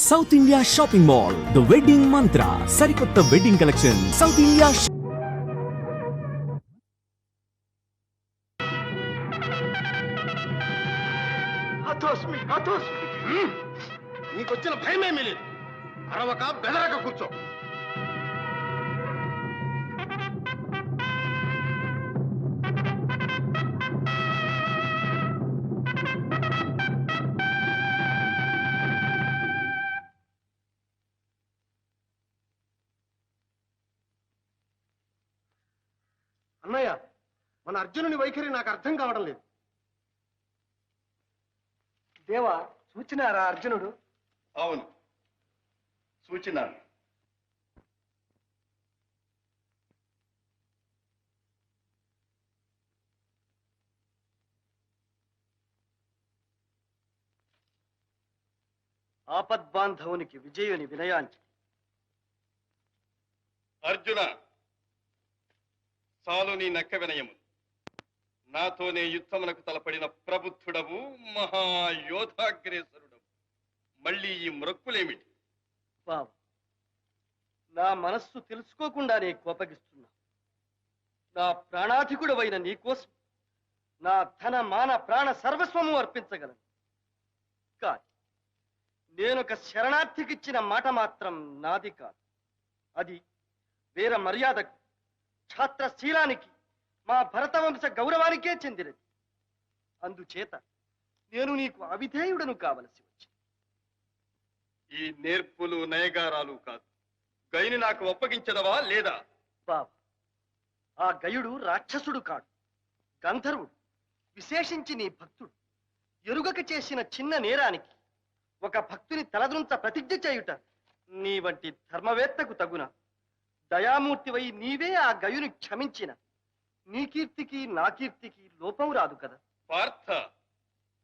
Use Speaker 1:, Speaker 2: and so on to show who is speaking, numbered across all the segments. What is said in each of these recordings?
Speaker 1: South India shopping mall the wedding మంత్ర సరికొత్త wedding collection south India.
Speaker 2: నీకొచ్చిన భయమేమీ లేదు. అరవక బెదరక కూర్చో. అన్నయ్య, మన అర్జునుని వైఖరి నాకు అర్థం కావడం లేదు. దేవా, చూచినారా అర్జునుడు?
Speaker 3: అవును, చూచినాను.
Speaker 2: ఆపద్బాంధవునికి విజయుని వినయాంచి.
Speaker 3: అర్జున, చాలు నీ నక్క వినయము. నాతోనే యుద్ధమునకు తలపడిన ప్రబుద్ధుడవు, మహాయోధాగ్రేసరుడవు. మళ్ళీ ఈ మ్రొక్కులేమిటి?
Speaker 2: బాబు, నా మనస్సు తెలుసుకోకుండానే కోపగిస్తున్నా. నా ప్రాణాధికుడవైన నీకోసం నా ధన మాన ప్రాణ సర్వస్వము అర్పించగలను. కానీ నేనొక శరణార్థికిచ్చిన మాట మాత్రం నాది కాదు. అది వీర మర్యాదకు, ఛాత్రశీలానికి, మా భరతవంశ గౌరవానికే చెందినది. అందుచేత నేను నీకు అవిధేయుడను కావలసి వచ్చింది.
Speaker 3: ఈ నేర్పులు నయగారాలు కాదు, గైని నాకు ఒప్పగించదవా లేదా?
Speaker 2: బాబా, ఆ గయుడు రాక్షసుడు కాడు, గంధర్వుడు. విశేషించి నీ భక్తుడు. ఎరుగక చేసిన చిన్న నేరానికి ఒక భక్తుని తలదృంచ ప్రతిజ్ఞ చేయుట నీ వంటి ధర్మవేత్తకు తగున. దయామూర్తివై నీవే ఆ గయుని క్షమించిన నీ కీర్తికి నా కీర్తికి లోపం రాదు కదా.
Speaker 3: పార్థ,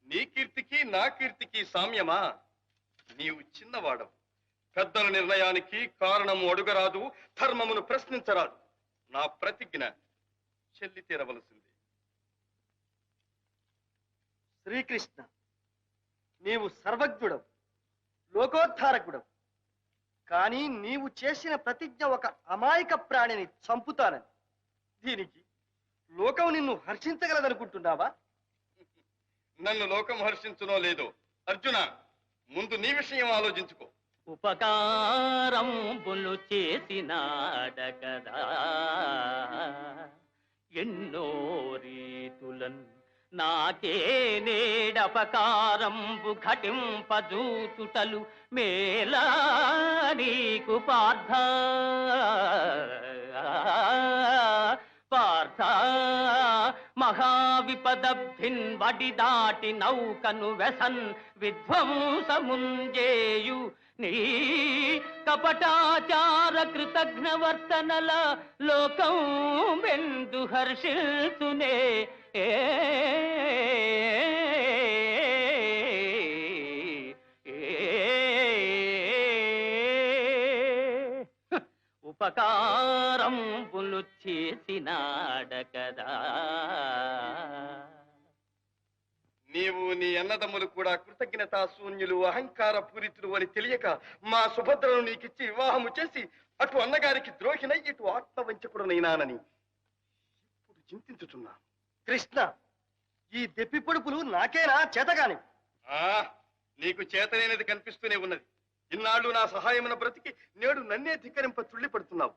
Speaker 3: నీ కీర్తికి నా కీర్తికి సామ్యమా? నీవు చిన్నవాడవు. పెద్దల నిర్ణయానికి కారణము అడుగరాదు, ధర్మమును ప్రశ్నించరాదు. నా ప్రతిజ్ఞ చెల్లి తీరవలసింది.
Speaker 2: శ్రీకృష్ణ, నీవు సర్వజ్ఞుడవు, లోకోద్ధారకుడవు. కానీ నీవు చేసిన ప్రతిజ్ఞ ఒక అమాయక ప్రాణిని చంపుతానని. దీనికి లోకం నిన్ను హర్షించగలదనుకుంటున్నావా?
Speaker 3: నన్ను లోకం హర్షించునో లేదో, అర్జున, ముందు నీ విషయం ఆలోచించుకో.
Speaker 4: ఉపకారంబులు చేసినాడగదా ఎన్నో రీతులన్ నాకే నేడపకారంబు ఘటింపజూచుటలు మేలా నీకు పార్థ. పార్థ, మహావిపదబ్ధిన్ వడి దాటి నౌకను వెసన్ విధ్వంసముంజేయు నీ కపటాచార కృతజ్ఞవర్తనల లోకం వెందు హర్షిల్తునే. ఉపకారంబులు చేసినాడకదా.
Speaker 3: నీవు నీ అన్నదమ్ములు కూడా కృతజ్ఞతా శూన్యులు, అహంకార పూరితులు అని తెలియక మా సుభద్రను నీకిచ్చి వివాహము చేసి అటు అన్నగారికి ద్రోహినై ఇటు ఆత్మవంచకుడునైనానని ఇప్పుడు చింతించుతున్నా.
Speaker 2: కృష్ణ, ఈ దెప్పి పొడుపులు నాకేనా చేతగాని?
Speaker 3: నీకు చేతనైనది కనిపిస్తూనే ఉన్నది. ఇన్నాళ్ళు నా సహాయమున బ్రతికి నేడు నన్నే ధిక్కరింప తుళ్ళిపడుతున్నావు.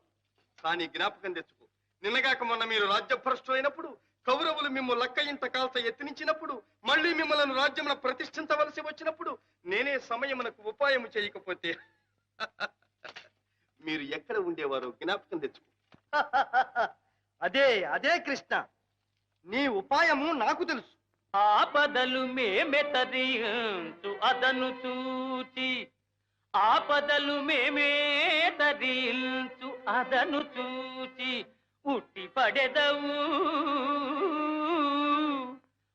Speaker 3: కానీ జ్ఞాపకం తెచ్చుకో, నిన్నగాక మొన్న మీరు రాజ్యభ్రష్టు అయినప్పుడు, కౌరవులు మిమ్ము లక్క ఇంత కాల్త ఎత్తినించినప్పుడు, మళ్ళీ మిమ్మల్ని రాజ్యమున ప్రతిష్ఠించవలసి వచ్చినప్పుడు నేనే సమయమునకు ఉపాయము చేయకపోతే మీరు ఎక్కడ ఉండేవారో జ్ఞాపకం తెచ్చుకో.
Speaker 2: అదే అదే కృష్ణ, నీ ఉపాయము నాకు తెలుసు.
Speaker 4: ఆపదలు మేమెతరించు అదను చూచి, ఆపదలు మేమే తరించు అదను చూచి ఉట్టి పడెదవు.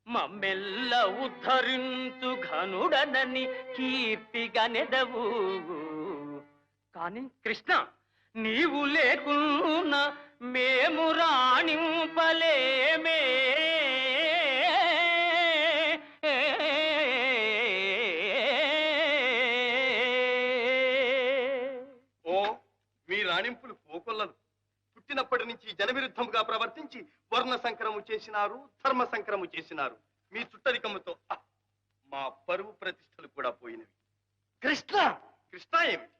Speaker 4: మమ్మెల్ల ఉద్ధరించు ఘనుడనని కీర్తిగనెదవు. కాని కృష్ణ, నీవు లేకున్నా మేము రాణింపలేమే.
Speaker 3: రాణింపులు కోకొల్లలు. పుట్టినప్పటి నుంచి జనవిరుద్ధముగా ప్రవర్తించి వర్ణ సంకరము చేసినారు, ధర్మ సంకరము చేసినారు. మీ చుట్టరికముతో మా పరువు ప్రతిష్టలు కూడా పోయినవి.
Speaker 2: కృష్ణ
Speaker 3: కృష్ణ ఏమిటి?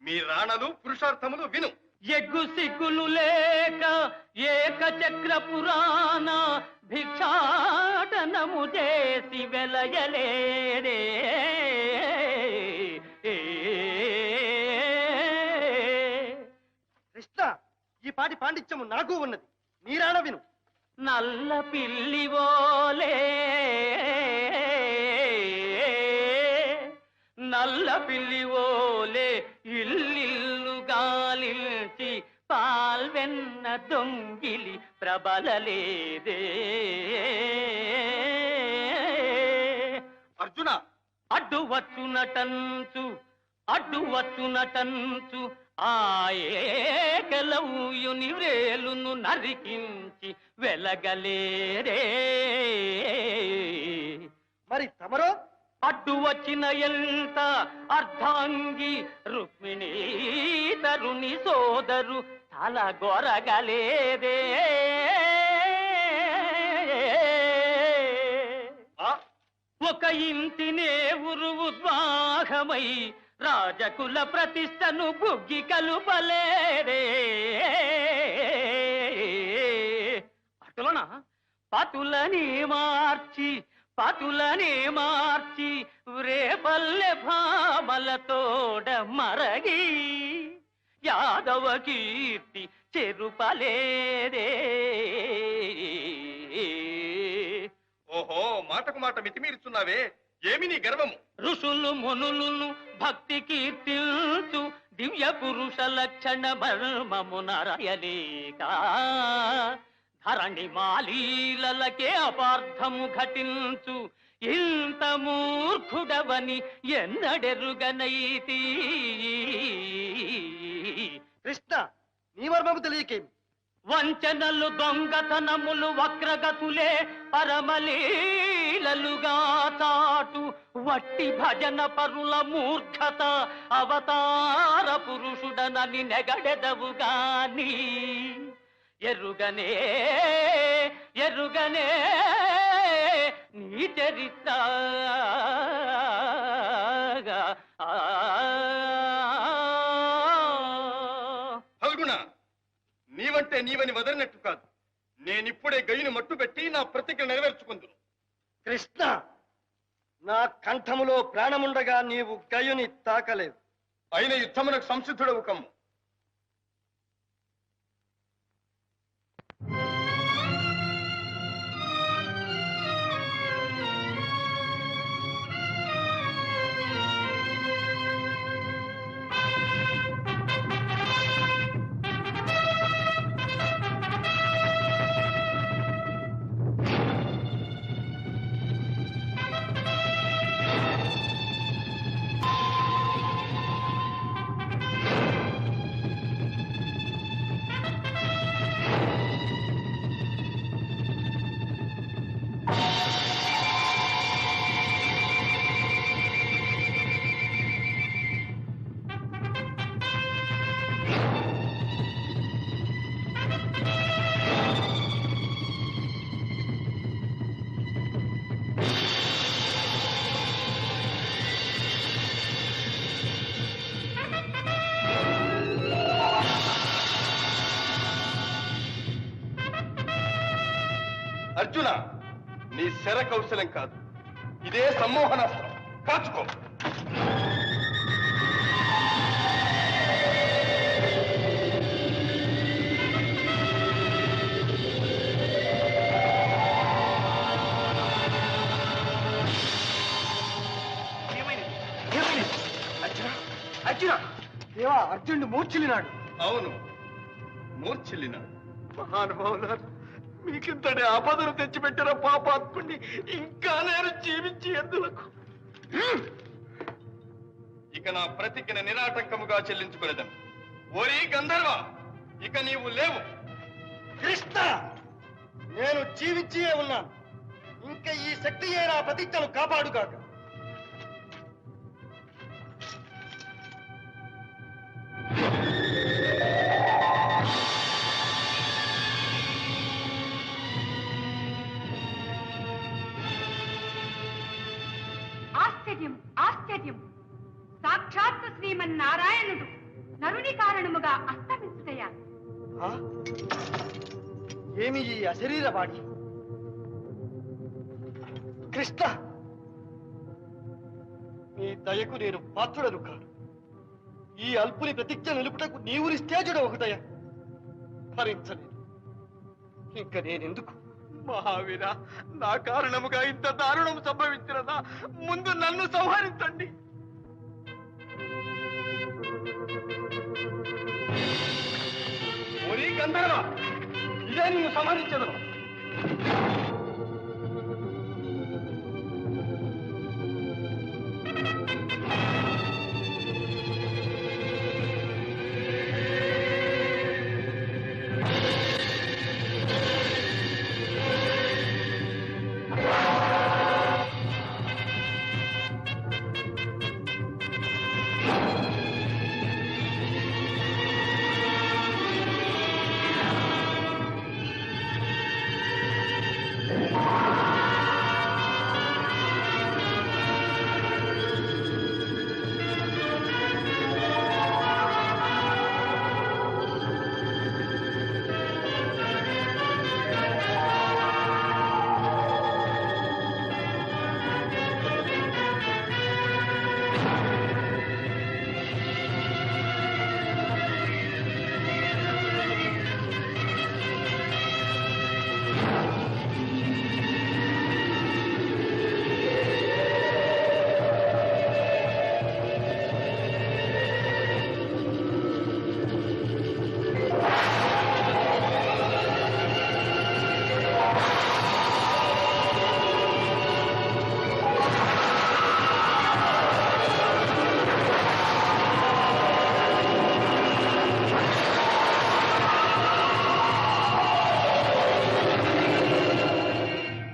Speaker 3: మీ రాణలు పురుషార్థములు విను.
Speaker 4: ఎగ్గు సిగ్గులు లేక ఏక చక్ర పురాణ భిక్షాటనము చేసి వెలయలేరే.
Speaker 2: కృష్ణ, ఈ పాటి పాండిత్యము నాకు ఉన్నది, నీరాణ విను.
Speaker 4: నల్ల పిల్లివోలే నల్ల పిల్లివోలే ఇల్లిల్లు గాలించి పాల్వెన్న దొంగిలి ప్రబలలేదే.
Speaker 3: అర్జున,
Speaker 4: అడ్డు వచ్చునటంచు ఆయేకలవుయుని వ్రేలును నరికించి వెలగలేరే.
Speaker 2: మరి తమరో?
Speaker 4: అడ్డు వచ్చిన ఎంత అర్ధాంగి రుక్మిణీ తరుని సోదరు తల గొరగలేదే. ఒక ఇంటినే ఉద్వాహమై రాజకుల ప్రతిష్టను బుగ్గి కలుపలేరే. అటులన పతులని మార్చి రేపల్లె భామలతోడ మరగి యాదవ కీర్తి చెరుపలేదే.
Speaker 3: ఓహో, మాటకు మాట మితిమీరుచున్నావే, ఏమి నీ గర్వము?
Speaker 4: ఋషులు మునులను భక్తి కీర్తిల్చు దివ్య పురుష లక్షణ మర్మమునరయలేక ధరణి మాలీలకే అపార్థము ఘటించు ఇంత మూర్ఖుడవని ఎన్నడెరుగనైతి.
Speaker 2: కృష్ణ, నీ మర్మము తెలియకేమి?
Speaker 4: వంచనలు దొంగతనములు వక్రగతులే పరమలీలలుగా చాటు వట్టి భజన పరుల మూర్ఖత అవతార పురుషుడనని నెగడెదవుగాని ఎరుగనే నీ చరిత్ర.
Speaker 3: ఫల్గుణ, నీవంటే నీవని వదలినట్టు కాదు. నేనిప్పుడే గయ్యుని మట్టుపెట్టి నా ప్రతిజ్ఞ నెరవేర్చుకుందును.
Speaker 2: కృష్ణ, నా కంఠములో ప్రాణముండగా నీవు గయుని తాకలేవు.
Speaker 3: అయిన యుద్ధమునకు సంసిద్ధుడవు కమ్ము. అర్జున, నీ శర కౌశలం కాదు, ఇదే సమ్మోహనాస్త్రం. కాచుకో.
Speaker 2: అర్జున, దేవా, అర్జునుడు మూర్ఛిల్లినాడు.
Speaker 3: అవును, మూర్ఛిల్లినాడు. మహానుభావులారు, మీకింతటి ఆపదను తెచ్చిపెట్టిన పాపాత్ముడిని ఇంకా నేను జీవించి ఎందులకు? ఇక నా ప్రతిజ్ఞ నిరాటంకముగా చెల్లించుకునేదను. ఓరి గంధర్వ, ఇక నీవు లేవు.
Speaker 2: కృష్ణ, నేను జీవించియే ఉన్నాను. ఇంకా ఈ శక్తియే నా ప్రతిజ్ఞను కాపాడుగాక.
Speaker 5: శ్రీమన్నారాయణుడు నరుని కారణముగా అస్తమించుటయా?
Speaker 2: ఆ? ఏమి ఈ అశరీరవాణి? కృష్ణ, నీ దయకు నేను పాత్రుడను కాను. ఈ అల్పుని ప్రతిజ్ఞ నిలుపుటకు నీవు నిస్తేజుడు ఒకటయ భరించలేదు. ఇంక నేనెందుకు?
Speaker 3: మహావీర, నా కారణముగా ఇంత దారుణం సంభవించినదా? ముందు నన్ను సంహరించండి. ఓరి గంధర్వ, ఇదే నిన్ను సంహరించదు.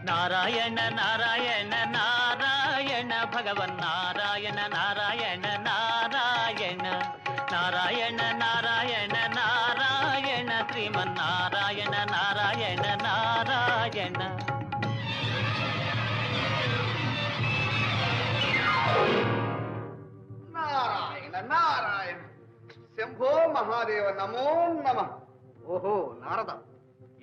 Speaker 4: నారాయణ నారాయణ నారాయణ భగవన్నారాయణ నారాయణ నారాయణ నారాయణ నారాయణ నారాయణ శ్రీమన్నారాయణ నారాయణ నారాయణ.
Speaker 3: నారాయణ నారాయణ, శంభో మహాదేవ, నమో నమః. ఓహో నారద,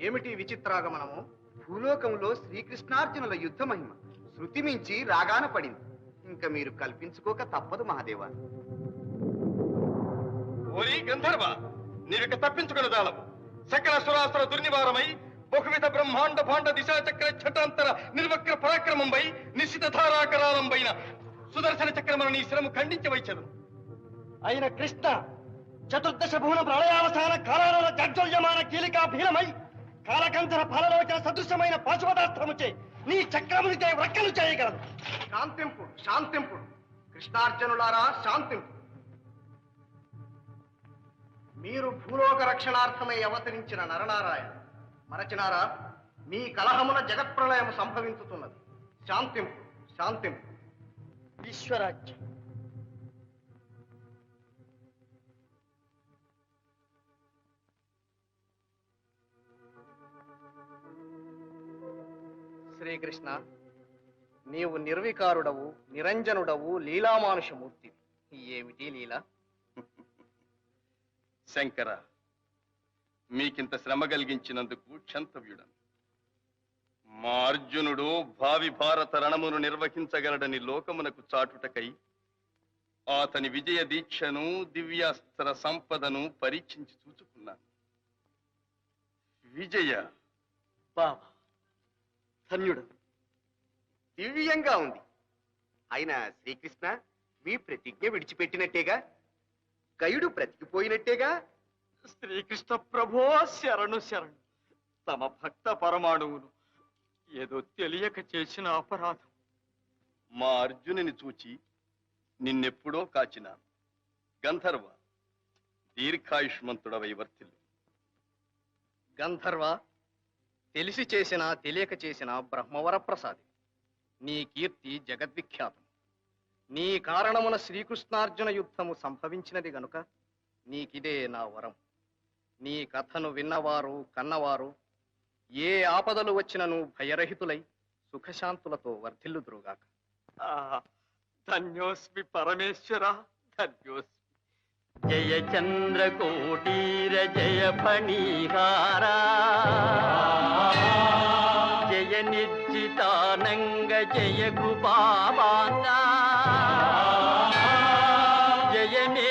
Speaker 3: ఏమిటి విచిత్రాగమనము? భూలోకంలో శ్రీకృష్ణార్జునుల యుద్ధ మహిమ శృతి మించి రాగాన పడింది. ఇంకా మీరు కల్పించుకోక తప్పదు మహాదేవ. ఓరి గంధర్వ, నీవిక తప్పించుకునదాలవు. సకల సురాసుర దుర్నివారమై బహువిధ బ్రహ్మాండ భాండ దిశా చక్ర ఛటాంతర నిర్వక్ర పరాక్రమంపై నిశ్చిత ధారాకరాలంపైన సుదర్శన చక్రమును నీ శిరము ఖండించవైచదు.
Speaker 2: అయిన కృష్ణ, చతుర్దశ భువన ప్రళయావసాన కాలాల జాజ్వల్యమాన కీలికా భీలమై కాలకంధర ఫలలోచన సదృశమైన పాశుపదాస్త్రముచే నీ చక్రమునిచే వ్రక్కలు చేయగలదు.
Speaker 3: శాంతింపుడు, శాంతింపుడు, కృష్ణార్జునులారా శాంతింపుడు. మీరు భూలోక రక్షణార్థమై అవతరించిన నరనారాయణ మరచినారా? మీ కలహమున జగత్ప్రళయం సంభవించుతున్నది. శాంతింపుడు, శాంతింపుడు.
Speaker 2: ఈశ్వరాజ్యం.
Speaker 3: శ్రీకృష్ణ, నీవు నిర్వికారుడవు, నిరంజనుడవు, లీలామానుషమూర్తి. ఏమిటి లీల?
Speaker 6: శంకర, మీకింత శ్రమ కలిగించినందుకు క్షంతవ్యుడను. మా అర్జునుడు భావి భారత రణమును నిర్వహించగలడని లోకమునకు చాటుటకై అతని విజయ దీక్షను, దివ్యాస్త్ర సంపదను పరీక్షించి చూచుకున్నాను. విజయ
Speaker 2: బాబా, ధన్యుడు.
Speaker 3: దివ్యంగా ఉంది. అయినా శ్రీకృష్ణ, మీ ప్రతిజ్ఞ విడిచిపెట్టినట్టేగా? గయుడు బ్రతికిపోయినట్టేగా?
Speaker 6: శ్రీకృష్ణ ప్రభో, శరణు శరణు. తమ భక్త పరమాణువును ఏదో తెలియక చేసిన అపరాధం. మా అర్జునుని చూచి నిన్నెప్పుడో కాచినాను. గంధర్వ, దీర్ఘాయుష్మంతుడవై వర్తిల్లు.
Speaker 3: గంధర్వ, తెలిసి చేసినా తెలియక చేసిన బ్రహ్మవర ప్రసాది. నీ కీర్తి జగద్విఖ్యాతం. నీ కారణమున శ్రీకృష్ణార్జున యుద్ధము సంభవించినది గనుక నీకిదే నా వరం. నీ కథను విన్నవారు, కన్నవారు ఏ ఆపదలు వచ్చినను భయరహితులై సుఖశాంతులతో వర్ధిల్లుదురుగాక.
Speaker 6: ధన్యోస్మి పరమేశ్వర, ధన్యోస్మి. జయ చంద్రకోటీర జయ ఫణీహారా, జయ నిర్జితానంగ జయ కృపావాంగా, జయ నే